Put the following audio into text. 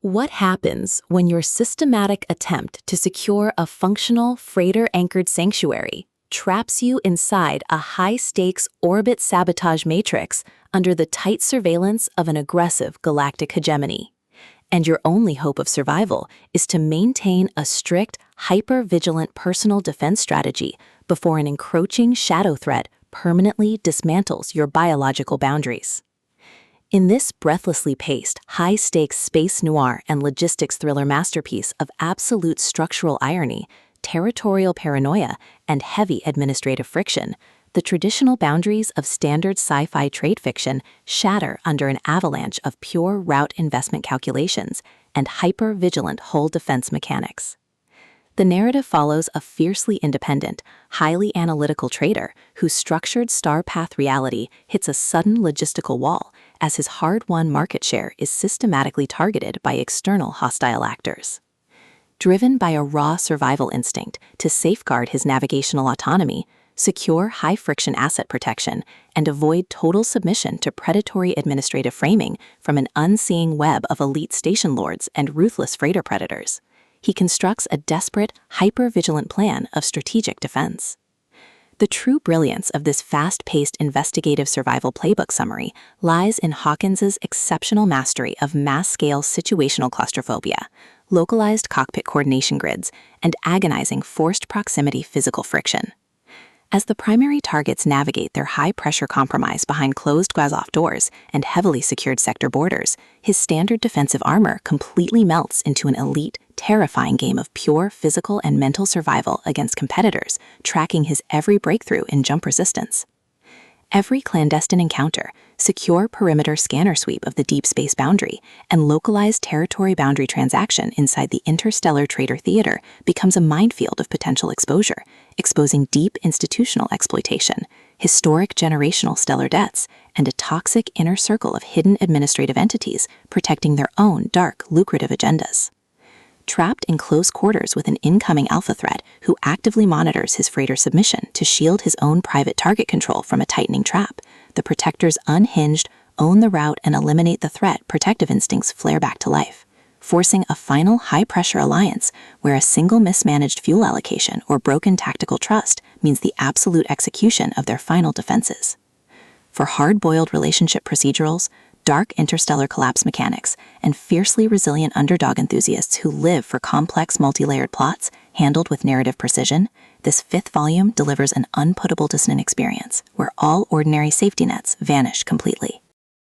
What happens when your systematic attempt to secure a functional, freighter-anchored sanctuary traps you inside a high-stakes orbit sabotage matrix under the tight surveillance of an aggressive galactic hegemony? And your only hope of survival is to maintain a strict, hyper-vigilant personal defense strategy before an encroaching shadow threat permanently dismantles your biological boundaries. In this breathlessly paced, high-stakes space noir and logistics thriller masterpiece of absolute structural irony, territorial paranoia, and heavy administrative friction, the traditional boundaries of standard sci-fi trade fiction shatter under an avalanche of pure route investment calculations and hyper-vigilant hull defense mechanics. The narrative follows a fiercely independent, highly analytical trader whose structured star path reality hits a sudden logistical wall as his hard-won market share is systematically targeted by external hostile actors. Driven by a raw survival instinct to safeguard his navigational autonomy, secure high-friction asset protection, and avoid total submission to predatory administrative framing from an unseeing web of elite station lords and ruthless freighter predators, he constructs a desperate, hyper-vigilant plan of strategic defense. The true brilliance of this fast-paced investigative survival playbook summary lies in Hawkins's exceptional mastery of mass-scale situational claustrophobia, localized cockpit coordination grids, and agonizing forced proximity physical friction. As the primary targets navigate their high-pressure compromise behind closed glass-off doors and heavily secured sector borders, his standard defensive armor completely melts into an elite, terrifying game of pure physical and mental survival against competitors, tracking his every breakthrough in jump resistance. Every clandestine encounter, secure perimeter scanner sweep of the deep space boundary, and localized territory boundary transaction inside the Interstellar Trader Theater becomes a minefield of potential exposure, exposing deep institutional exploitation, historic generational stellar debts, and a toxic inner circle of hidden administrative entities protecting their own dark, lucrative agendas. Trapped in close quarters with an incoming alpha threat who actively monitors his freighter submission to shield his own private target control from a tightening trap, the Protector's unhinged, own the route and eliminate the threat protective instincts flare back to life, forcing a final high-pressure alliance where a single mismanaged fuel allocation or broken tactical trust means the absolute execution of their final defenses. For hard-boiled relationship procedurals, dark interstellar collapse mechanics, and fiercely resilient underdog enthusiasts who live for complex multi-layered plots handled with narrative precision, this fifth volume delivers an unputtable dissonant experience where all ordinary safety nets vanish completely.